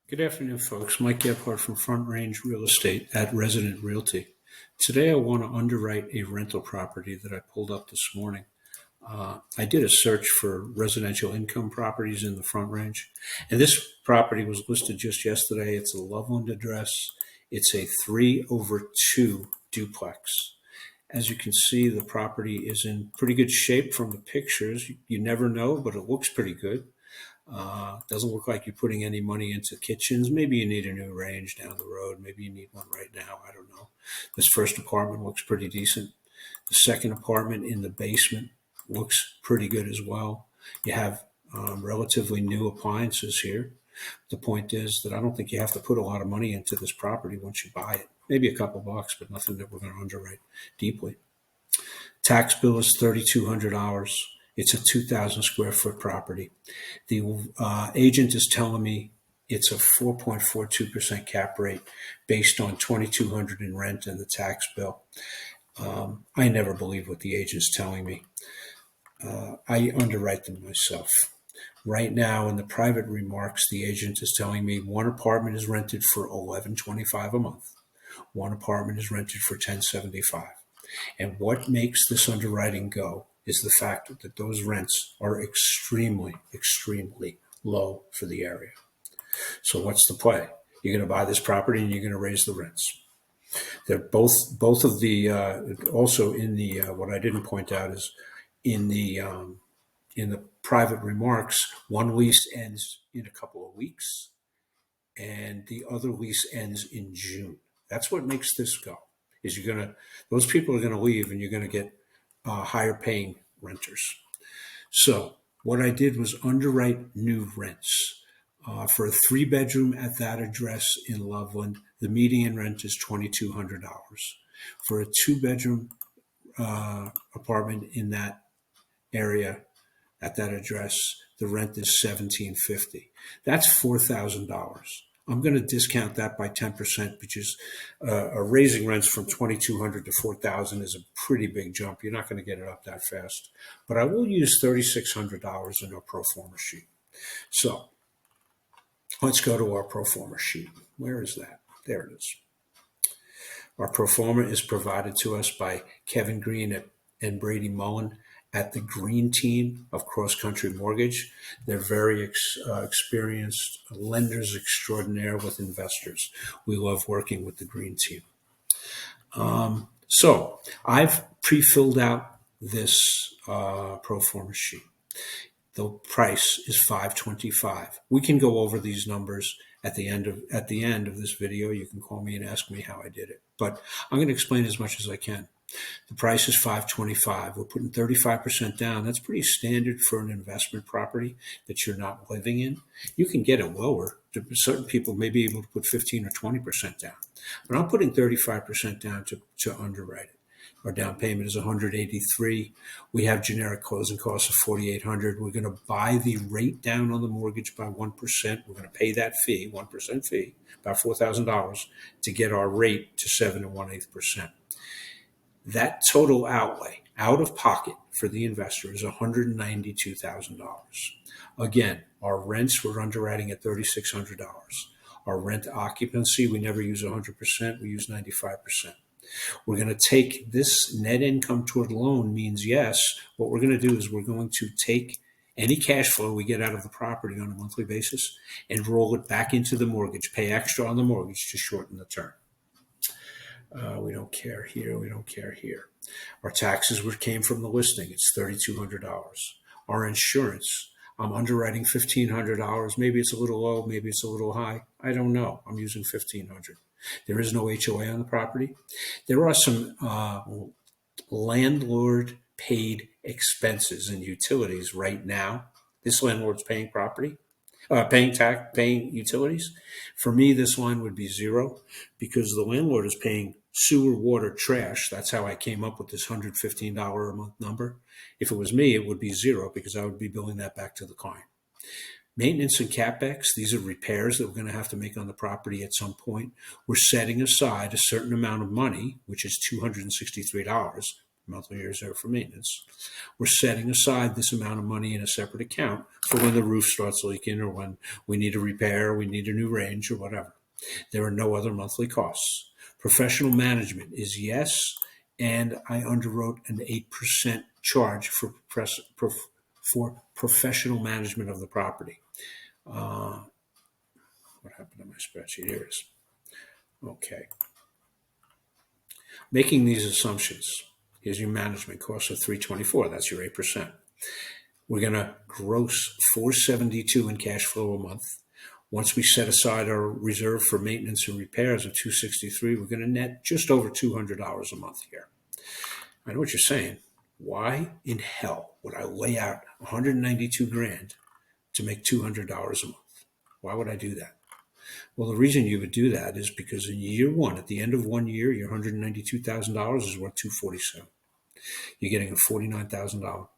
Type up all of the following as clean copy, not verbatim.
Good afternoon, folks. Mike Gebhardt from Front Range Real Estate at Resident Realty. Today, I want to underwrite a rental property that I pulled up this morning. I did a search for residential income properties in the Front Range, and this property was listed just yesterday. It's a Loveland address. It's a 3/2 duplex. As you can see, the property is in pretty good shape from the pictures. You never know, but it looks pretty good. Doesn't look like you're putting any money into kitchens. Maybe you need a new range down the road. Maybe you need one right now. I don't know. This first apartment looks pretty decent. The second apartment in the basement looks pretty good as well. You have relatively new appliances here. The point is that I don't think you have to put a lot of money into this property once you buy it. Maybe a couple bucks, but nothing that we're going to underwrite deeply. Tax bill is $3,200. It's a 2,000 square foot property. The agent is telling me it's a 4.42% cap rate based on $2,200 in rent and the tax bill. I never believe what the agent's telling me. I underwrite them myself. Right now, in the private remarks, the agent is telling me one apartment is rented for $1,125 a month. One apartment is rented for $1,075. And what makes this underwriting go is the fact that those rents are extremely, extremely low for the area. So what's the play? You're going to buy this property and you're going to raise the rents. They're both of the also in the what I didn't point out is in the private remarks, one lease ends in a couple of weeks, and the other lease ends in June. That's what makes this go. Is those people are gonna leave, and you're gonna get higher paying renters. So what I did was underwrite new rents. For a 3-bedroom at that address in Loveland, the median rent is $2,200. For a 2-bedroom apartment in that area at that address, the rent is $1,750. That's $4,000. I'm going to discount that by 10% because raising rents from $2,200 to $4,000 is a pretty big jump. You're not going to get it up that fast. But I will use $3,600 in our pro forma sheet. So let's go to our pro forma sheet. Where is that? There it is. Our pro forma is provided to us by Kevin Green and Brady Mullen at the Green team of Cross Country Mortgage. They're very experienced lenders extraordinaire with investors. We love working with the Green team. So I've pre-filled out this pro forma sheet. The price is $525. We can go over these numbers at the end of this video. You can call me and ask me how I did it, but I'm going to explain as much as I can. The price is $525. We're putting 35% down. That's pretty standard for an investment property that you're not living in. You can get it lower. Certain people may be able to put 15 or 20% down, but I'm putting 35% down to underwrite it. Our down payment is $183. We have generic closing costs of $4,800. We're going to buy the rate down on the mortgage by 1%. We're going to pay that fee, 1% fee, about $4,000 to get our rate to 7 1/8%. That total outlay out of pocket for the investor is $192,000. Again, our rents we're underwriting at $3,600. Our rent occupancy, we never use 100%, we use 95%. We're going to take this net income toward loan means yes. What we're going to do is we're going to take any cash flow we get out of the property on a monthly basis and roll it back into the mortgage, pay extra on the mortgage to shorten the term. We don't care here. We don't care here. Our taxes came from the listing. It's $3,200. Our insurance, I'm underwriting $1,500. Maybe it's a little low. Maybe it's a little high. I don't know. I'm using $1,500. There is no HOA on the property. There are some landlord paid expenses and utilities right now. This landlord's paying paying utilities. For me, this line would be zero because the landlord is paying sewer, water, trash. That's how I came up with this $115 a month number. If it was me, it would be zero because I would be billing that back to the client. Maintenance and CapEx, these are repairs that we're going to have to make on the property at some point. We're setting aside a certain amount of money, which is $263, monthly reserve for maintenance. We're setting aside this amount of money in a separate account for when the roof starts leaking or when we need a repair, we need a new range or whatever. There are no other monthly costs. Professional management is yes, and I underwrote an 8% charge for professional management of the property. What happened to my spreadsheet? Here it is. Okay. Making these assumptions, here's your management cost of $324. That's your 8%. We're going to gross $472 in cash flow a month. Once we set aside our reserve for maintenance and repairs of $263, we're going to net just over $200 a month here. I know what you're saying. Why in hell would I lay out $192,000 to make $200 a month? Why would I do that? Well, the reason you would do that is because in year one, at the end of 1 year, your $192,000 is worth $247. You're getting a $49,000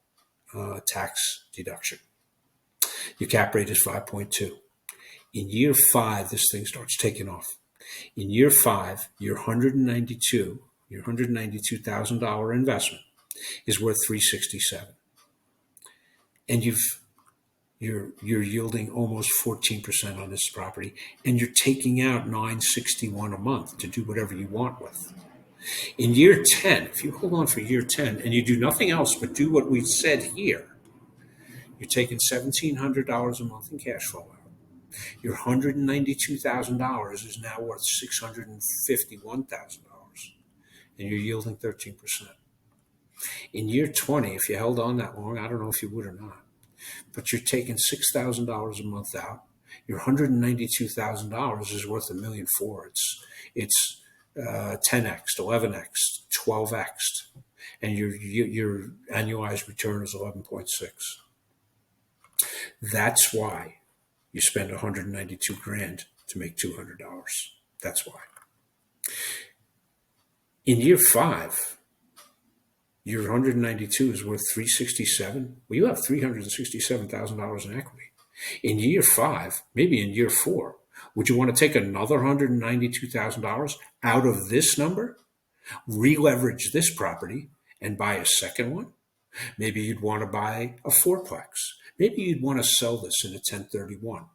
tax deduction. Your cap rate is 5.2. In year 5, this thing starts taking off. In year 5, your $192,000 investment is worth $367, and you're yielding almost 14% on this property, and you're taking out $961 a month to do whatever you want with. In year 10, if you hold on for year 10 and you do nothing else but do what we said here, you're taking $1,700 a month in cash flow out. Your $192,000 is now worth $651,000, and you're yielding 13%. In year 20, if you held on that long, I don't know if you would or not, but you're taking $6,000 a month out. Your $192,000 is worth $1,400,000. It's 10x, 11x, 12x, and your annualized return is 11.6. That's why you spend $192,000 to make $200. That's why. In year 5, your 192 is worth 367. Well, you have $367,000 in equity. In year 5, maybe in year 4, would you want to take another $192,000 out of this number, re-leverage this property, and buy a second one? Maybe you'd want to buy a fourplex. Maybe you'd want to sell this in a 1031.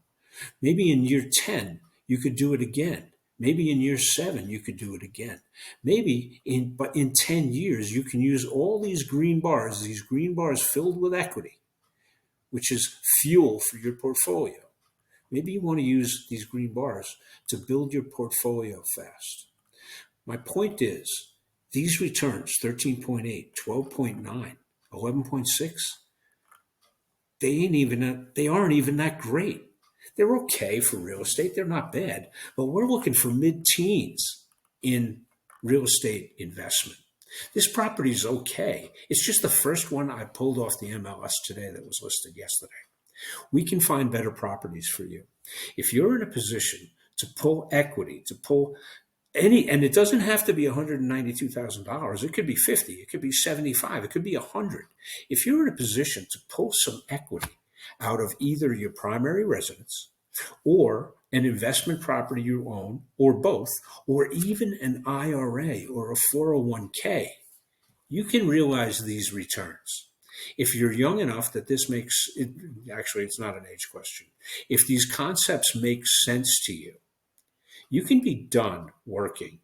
Maybe in year 10, you could do it again. Maybe in year 7, you could do it again. Maybe in 10 years, you can use all these green bars filled with equity, which is fuel for your portfolio. Maybe you want to use these green bars to build your portfolio fast. My point is, these returns, 13.8, 12.9, 11.6, they aren't even that great. They're okay for real estate. They're not bad, but we're looking for mid-teens in real estate investment. This property is okay. It's just the first one I pulled off the MLS today that was listed yesterday. We can find better properties for you. If you're in a position to pull equity, to pull any, and it doesn't have to be $192,000. It could be 50. It could be 75. It could be 100. If you're in a position to pull some equity out of either your primary residence or an investment property you own, or both, or even an IRA or a 401k, you can realize these returns. If you're young enough that this makes it, actually, it's not an age question. If these concepts make sense to you, you can be done working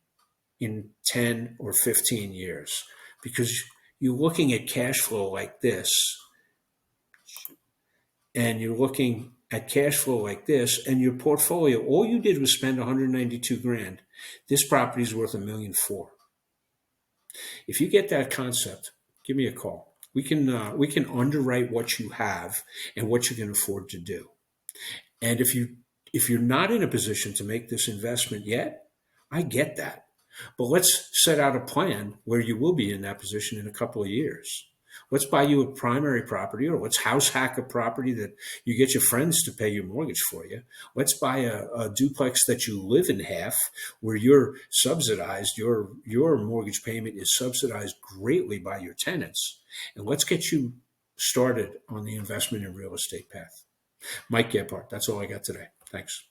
in 10 or 15 years because you're looking at cash flow like this, and you're looking at cash flow like this, and your portfolio, all you did was spend $192,000. This property is worth $1,400,000. If you get that concept, give me a call. We can underwrite what you have and what you can afford to do. And if you're not in a position to make this investment yet, I get that. But let's set out a plan where you will be in that position in a couple of years. Let's buy you a primary property, or let's house hack a property that you get your friends to pay your mortgage for you. Let's buy a duplex that you live in half, where you're subsidized, your mortgage payment is subsidized greatly by your tenants. And let's get you started on the investment in real estate path. Mike Gebhardt, that's all I got today. Thanks.